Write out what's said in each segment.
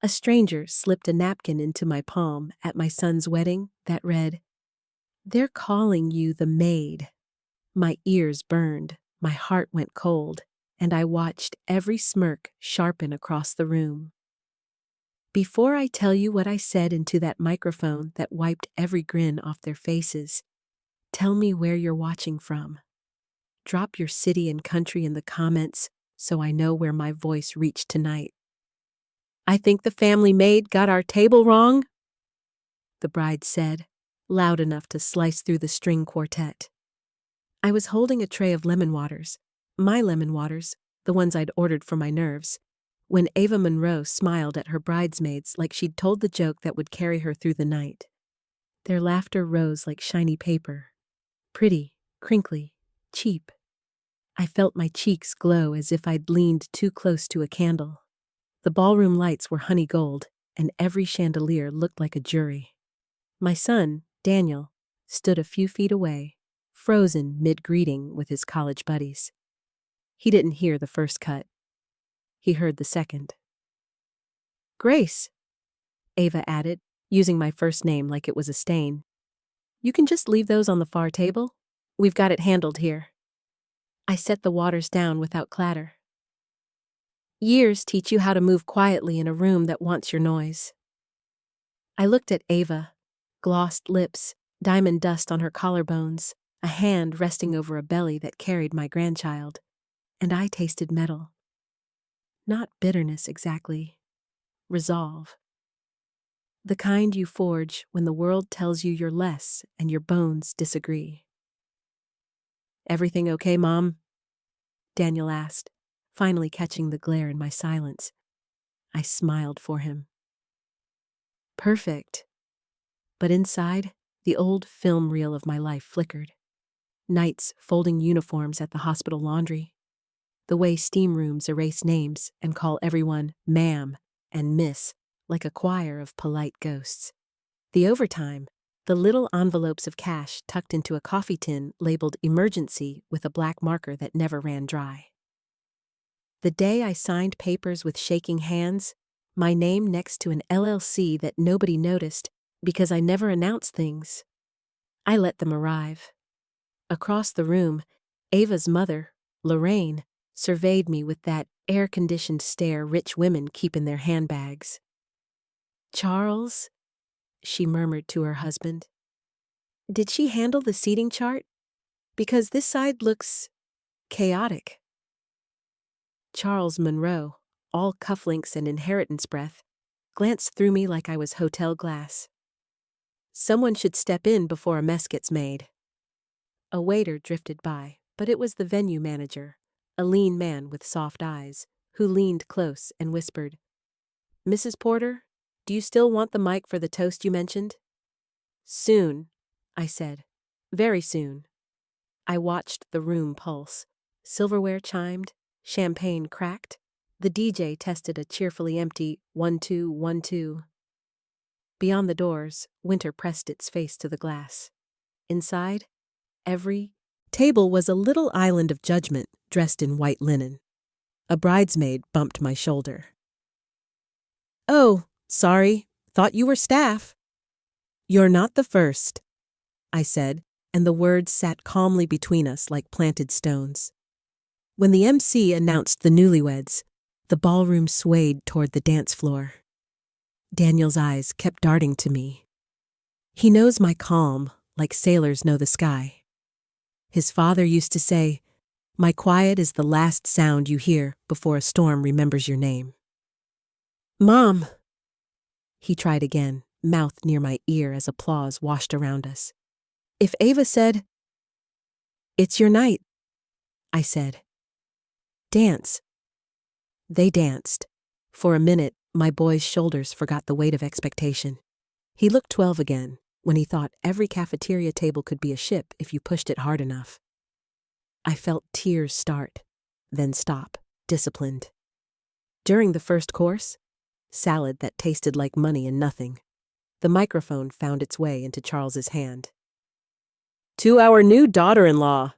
A stranger slipped a napkin into my palm at my son's wedding that read, "They're calling you the Maid." My ears burned, my heart went cold, and I watched every smirk sharpen across the room. Before I tell you what I said into that microphone that wiped every grin off their faces, tell me where you're watching from. Drop your city and country in the comments so I know where my voice reached tonight. "I think the family maid got our table wrong," the bride said, loud enough to slice through the string quartet. I was holding a tray of lemon waters, my lemon waters, the ones I'd ordered for my nerves, when Ava Monroe smiled at her bridesmaids like she'd told the joke that would carry her through the night. Their laughter rose like shiny paper. Pretty, crinkly, cheap. I felt my cheeks glow as if I'd leaned too close to a candle. The ballroom lights were honey gold, and every chandelier looked like a jury. My son, Daniel, stood a few feet away, frozen mid-greeting with his college buddies. He didn't hear the first cut. He heard the second. "Grace," Ava added, using my first name like it was a stain. "You can just leave those on the far table. We've got it handled here." I set the waters down without clatter. Years teach you how to move quietly in a room that wants your noise. I looked at Ava, glossed lips, diamond dust on her collarbones, a hand resting over a belly that carried my grandchild, and I tasted metal. Not bitterness exactly. Resolve. The kind you forge when the world tells you you're less and your bones disagree. "Everything okay, Mom?" Daniel asked, finally catching the glare in my silence. I smiled for him. Perfect. But inside, the old film reel of my life flickered. Nights folding uniforms at the hospital laundry. The way steam rooms erase names and call everyone ma'am and miss like a choir of polite ghosts. The overtime, the little envelopes of cash tucked into a coffee tin labeled emergency with a black marker that never ran dry. The day I signed papers with shaking hands, my name next to an LLC that nobody noticed because I never announced things. I let them arrive. Across the room, Ava's mother, Lorraine, surveyed me with that air-conditioned stare rich women keep in their handbags. "Charles," she murmured to her husband, "did she handle the seating chart? Because this side looks chaotic." Charles Monroe, all cufflinks and inheritance breath, glanced through me like I was hotel glass. Someone should step in before a mess gets made. A waiter drifted by, but it was the venue manager, a lean man with soft eyes, who leaned close and whispered, "Mrs. Porter, do you still want the mic for the toast you mentioned?" "Soon," I said. "Very soon." I watched the room pulse. Silverware chimed, champagne cracked. The DJ tested a cheerfully empty 1-2, 1-2. Beyond the doors, winter pressed its face to the glass. Inside, every table was a little island of judgment dressed in white linen. A bridesmaid bumped my shoulder. "Oh, sorry, thought you were staff." "You're not the first," I said, and the words sat calmly between us like planted stones. When the MC announced the newlyweds, the ballroom swayed toward the dance floor. Daniel's eyes kept darting to me. He knows my calm, like sailors know the sky. His father used to say, "My quiet is the last sound you hear before a storm remembers your name." "Mom!" He tried again, mouth near my ear as applause washed around us. "If Ava said..." "It's your night," I said. "Dance." They danced. For a minute, my boy's shoulders forgot the weight of expectation. He looked 12 again, when he thought every cafeteria table could be a ship if you pushed it hard enough. I felt tears start, then stop, disciplined. During the first course, salad that tasted like money and nothing, the microphone found its way into Charles's hand. "To our new daughter-in-law,"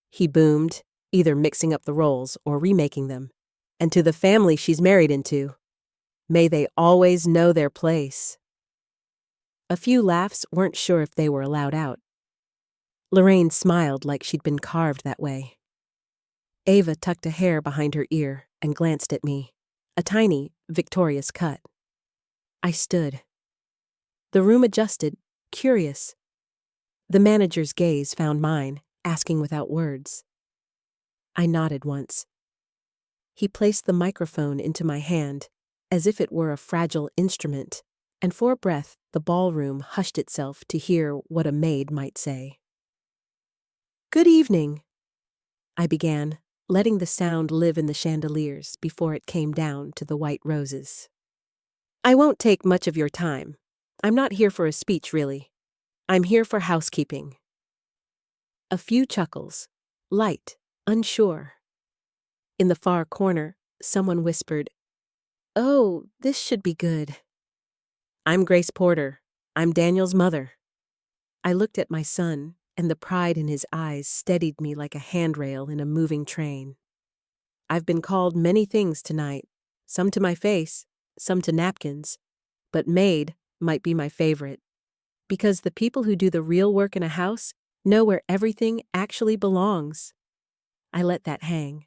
he boomed, either mixing up the roles or remaking them, "and to the family she's married into." May they always know their place. A few laughs weren't sure if they were allowed out. Lorraine smiled like she'd been carved that way. Ava tucked a hair behind her ear and glanced at me, a tiny, victorious cut. I stood. The room adjusted, curious. The manager's gaze found mine, asking without words. I nodded once. He placed the microphone into my hand, as if it were a fragile instrument, and for a breath the ballroom hushed itself to hear what a maid might say. "Good evening," I began, letting the sound live in the chandeliers before it came down to the white roses. "I won't take much of your time. I'm not here for a speech, really. I'm here for housekeeping." A few chuckles, light, unsure. In the far corner, someone whispered, "Oh, this should be good." "I'm Grace Porter. I'm Daniel's mother." I looked at my son, and the pride in his eyes steadied me like a handrail in a moving train. "I've been called many things tonight, some to my face, some to napkins, but Maid might be my favorite, because the people who do the real work in a house know where everything actually belongs." I let that hang.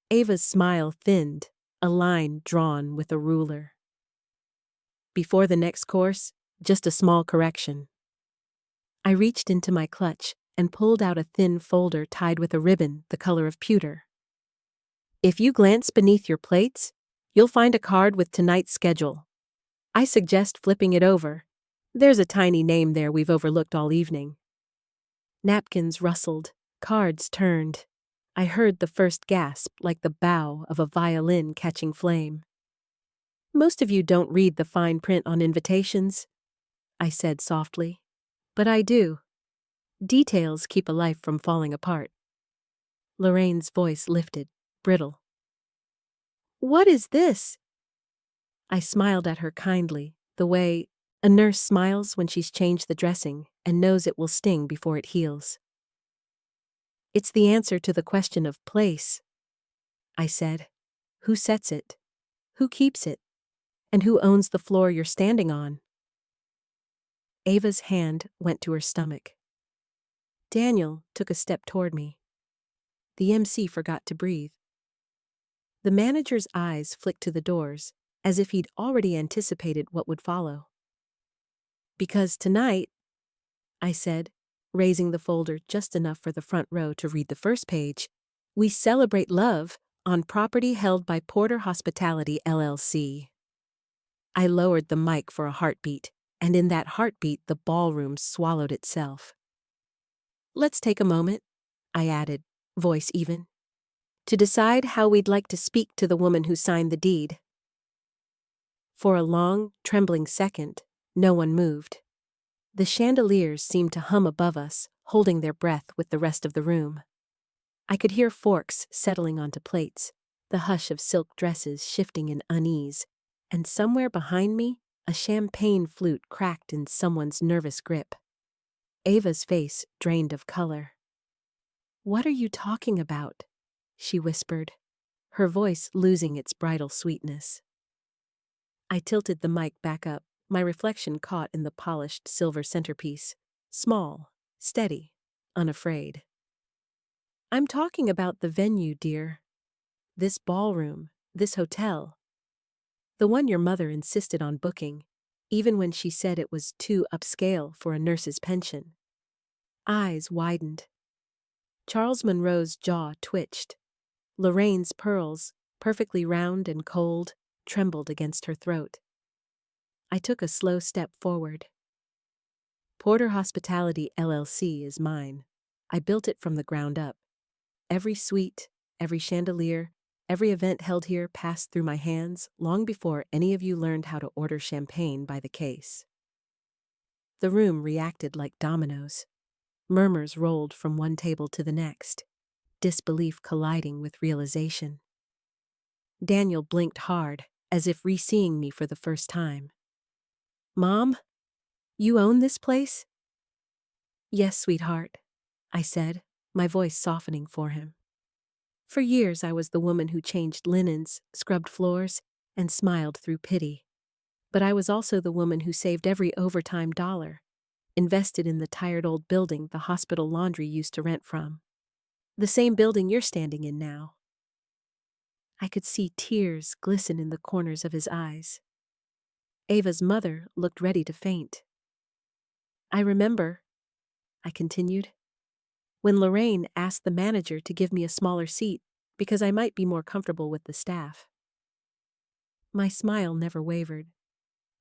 Ava's smile thinned, a line drawn with a ruler. Before the next course, just a small correction. I reached into my clutch and pulled out a thin folder tied with a ribbon the color of pewter. "If you glance beneath your plates, you'll find a card with tonight's schedule. I suggest flipping it over. There's a tiny name there we've overlooked all evening." Napkins rustled, cards turned. I heard the first gasp like the bow of a violin catching flame. "Most of you don't read the fine print on invitations," I said softly. "But I do. Details keep a life from falling apart." Lorraine's voice lifted, brittle. "What is this?" I smiled at her kindly, the way a nurse smiles when she's changed the dressing and knows it will sting before it heals. "It's the answer to the question of place," I said. "Who sets it? Who keeps it? And who owns the floor you're standing on?" Ava's hand went to her stomach. Daniel took a step toward me. The MC forgot to breathe. The manager's eyes flicked to the doors, as if he'd already anticipated what would follow. "Because tonight," I said, raising the folder just enough for the front row to read the first page, "we celebrate love on property held by Porter Hospitality, LLC." I lowered the mic for a heartbeat, and in that heartbeat the ballroom swallowed itself. "Let's take a moment," I added, voice even, "to decide how we'd like to speak to the woman who signed the deed." For a long, trembling second, no one moved. The chandeliers seemed to hum above us, holding their breath with the rest of the room. I could hear forks settling onto plates, the hush of silk dresses shifting in unease, and somewhere behind me, a champagne flute cracked in someone's nervous grip. Ava's face drained of color. "What are you talking about?" she whispered, her voice losing its bridal sweetness. I tilted the mic back up, my reflection caught in the polished silver centerpiece, small, steady, unafraid. "I'm talking about the venue, dear. This ballroom, this hotel. The one your mother insisted on booking, even when she said it was too upscale for a nurse's pension." Eyes widened. Charles Monroe's jaw twitched. Lorraine's pearls, perfectly round and cold, trembled against her throat. I took a slow step forward. "Porter Hospitality, LLC is mine. I built it from the ground up. Every suite, every chandelier, every event held here passed through my hands long before any of you learned how to order champagne by the case." The room reacted like dominoes. Murmurs rolled from one table to the next, disbelief colliding with realization. Daniel blinked hard, as if re-seeing me for the first time. "Mom, you own this place?" "Yes, sweetheart," I said, my voice softening for him. "For years I was the woman who changed linens, scrubbed floors, and smiled through pity. But I was also the woman who saved every overtime dollar, invested in the tired old building the hospital laundry used to rent from. The same building you're standing in now. I could see tears glisten in the corners of his eyes. Ava's mother looked ready to faint. I remember, I continued, when Lorraine asked the manager to give me a smaller seat because I might be more comfortable with the staff. My smile never wavered.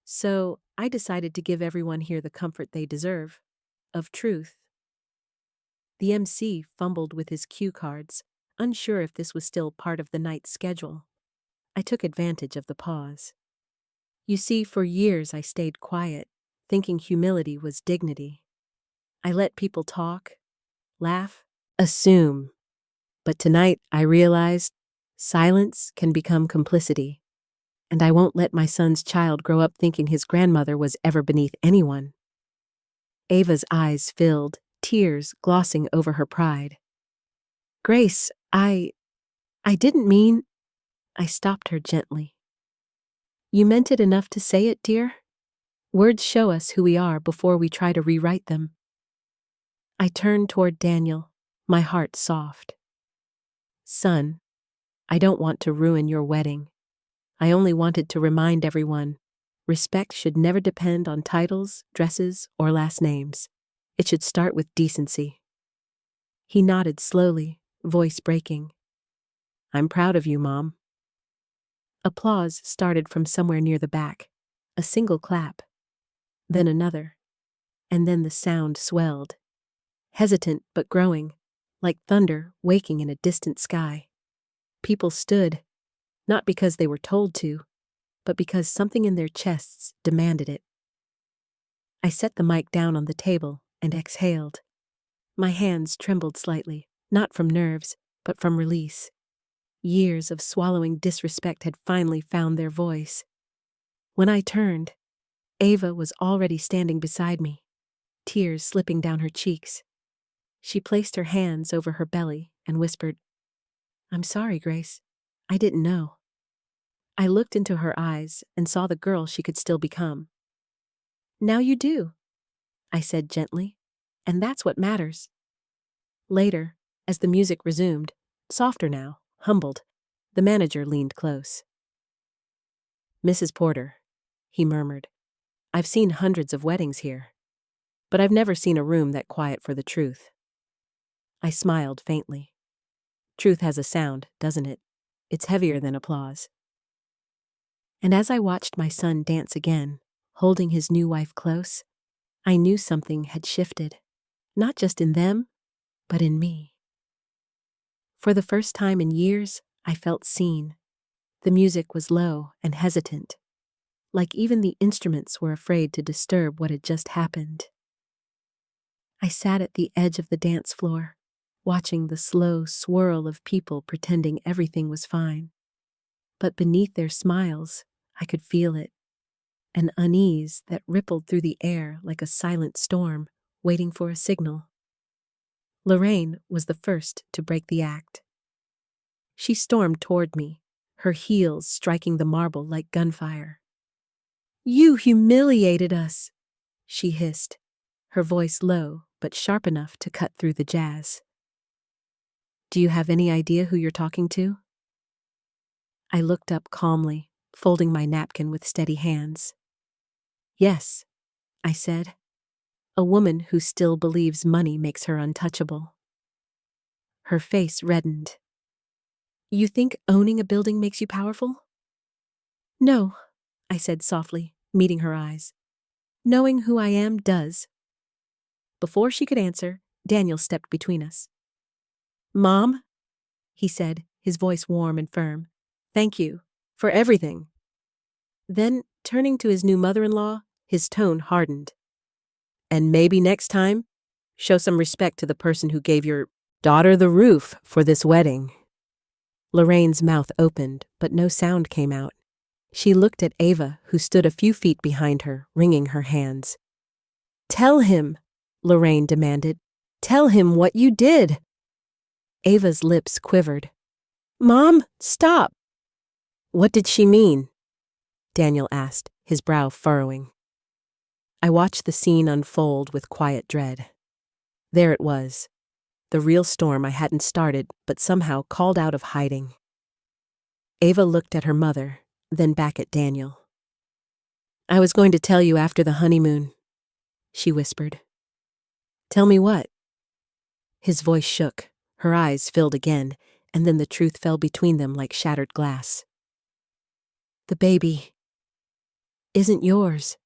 So I decided to give everyone here the comfort they deserve, of truth. The MC fumbled with his cue cards, unsure if this was still part of the night's schedule. I took advantage of the pause. You see, for years I stayed quiet, thinking humility was dignity. I let people talk, laugh, assume. But tonight I realized silence can become complicity, and I won't let my son's child grow up thinking his grandmother was ever beneath anyone. Ava's eyes filled, tears glossing over her pride. Grace, I didn't mean... I stopped her gently. You meant it enough to say it, dear? Words show us who we are before we try to rewrite them. I turned toward Daniel, my heart soft. Son, I don't want to ruin your wedding. I only wanted to remind everyone, respect should never depend on titles, dresses, or last names. It should start with decency. He nodded slowly, voice breaking. I'm proud of you, Mom. Applause started from somewhere near the back, a single clap, then another, and then the sound swelled, hesitant but growing, like thunder waking in a distant sky. People stood, not because they were told to, but because something in their chests demanded it. I set the mic down on the table and exhaled. My hands trembled slightly, not from nerves, but from release. Years of swallowing disrespect had finally found their voice. When I turned, Ava was already standing beside me, tears slipping down her cheeks. She placed her hands over her belly and whispered, I'm sorry, Grace. I didn't know. I looked into her eyes and saw the girl she could still become. Now you do, I said gently, and that's what matters. Later, as the music resumed, softer now, humbled, the manager leaned close. Mrs. Porter, he murmured, I've seen hundreds of weddings here, but I've never seen a room that quiet for the truth. I smiled faintly. Truth has a sound, doesn't it? It's heavier than applause. And as I watched my son dance again, holding his new wife close, I knew something had shifted, not just in them, but in me. For the first time in years, I felt seen. The music was low and hesitant, like even the instruments were afraid to disturb what had just happened. I sat at the edge of the dance floor, watching the slow swirl of people pretending everything was fine. But beneath their smiles, I could feel it, an unease that rippled through the air like a silent storm, waiting for a signal. Lorraine was the first to break the act. She stormed toward me, her heels striking the marble like gunfire. You humiliated us, she hissed, her voice low but sharp enough to cut through the jazz. Do you have any idea who you're talking to? I looked up calmly, folding my napkin with steady hands. Yes, I said. A woman who still believes money makes her untouchable. Her face reddened. You think owning a building makes you powerful? No, I said softly, meeting her eyes. Knowing who I am does. Before she could answer, Daniel stepped between us. Mom, he said, his voice warm and firm. Thank you for everything. Then, turning to his new mother-in-law, his tone hardened. And maybe next time, show some respect to the person who gave your daughter the roof for this wedding. Lorraine's mouth opened, but no sound came out. She looked at Ava, who stood a few feet behind her, wringing her hands. Tell him, Lorraine demanded. Tell him what you did. Ava's lips quivered. Mom, stop. What did she mean? Daniel asked, his brow furrowing. I watched the scene unfold with quiet dread. There it was, the real storm I hadn't started but somehow called out of hiding. Ava looked at her mother, then back at Daniel. I was going to tell you after the honeymoon, she whispered. Tell me what? His voice shook, her eyes filled again, and then the truth fell between them like shattered glass. The baby isn't yours.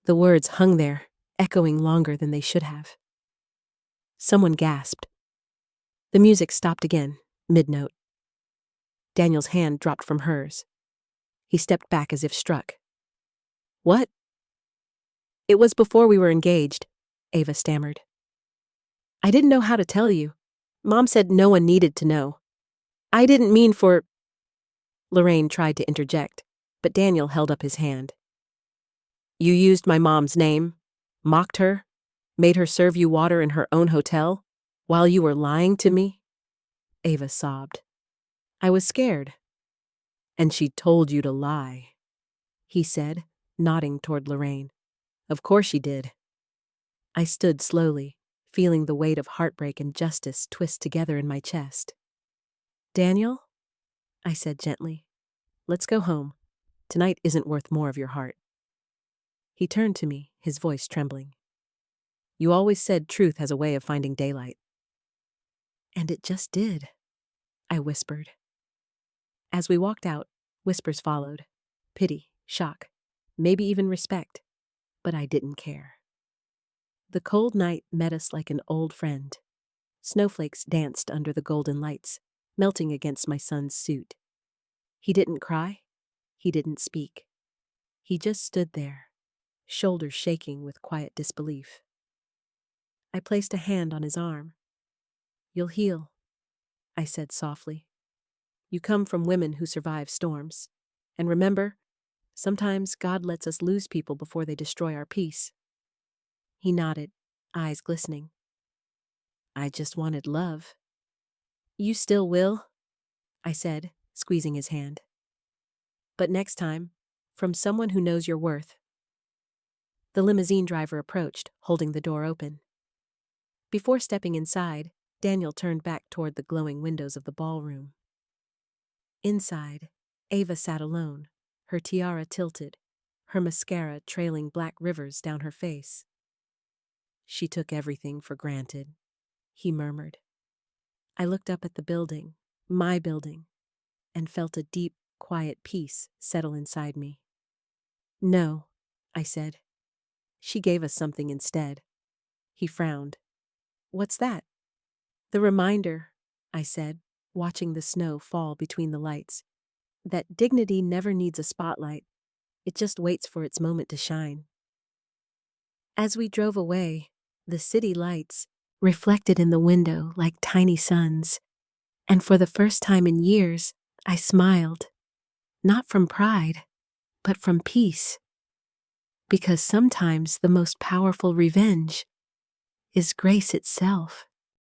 The words hung there, echoing longer than they should have. Someone gasped. The music stopped again, mid-note. Daniel's hand dropped from hers. He stepped back as if struck. What? It was before we were engaged, Ava stammered. I didn't know how to tell you. Mom said no one needed to know. I didn't mean for... Lorraine tried to interject, but Daniel held up his hand. You used my mom's name, mocked her, made her serve you water in her own hotel, while you were lying to me? Ava sobbed. I was scared. And she told you to lie, he said, nodding toward Lorraine. Of course she did. I stood slowly, feeling the weight of heartbreak and justice twist together in my chest. Daniel, I said gently, let's go home. Tonight isn't worth more of your heart. He turned to me, his voice trembling. You always said truth has a way of finding daylight. And it just did, I whispered. As we walked out, whispers followed. Pity, shock, maybe even respect. But I didn't care. The cold night met us like an old friend. Snowflakes danced under the golden lights, melting against my son's suit. He didn't cry. He didn't speak. He just stood there, shoulders shaking with quiet disbelief. I placed a hand on his arm. You'll heal, I said softly. You come from women who survive storms. And remember, sometimes God lets us lose people before they destroy our peace. He nodded, eyes glistening. I just wanted love. You still will, I said, squeezing his hand. But next time, from someone who knows your worth. The limousine driver approached, holding the door open. Before stepping inside, Daniel turned back toward the glowing windows of the ballroom. Inside, Ava sat alone, her tiara tilted, her mascara trailing black rivers down her face. She took everything for granted, he murmured. I looked up at the building, my building, and felt a deep, quiet peace settle inside me. No, I said. She gave us something instead. He frowned. What's that? The reminder, I said, watching the snow fall between the lights, that dignity never needs a spotlight. It just waits for its moment to shine. As we drove away, the city lights reflected in the window like tiny suns, and for the first time in years, I smiled, not from pride, but from peace. Because sometimes the most powerful revenge is grace itself.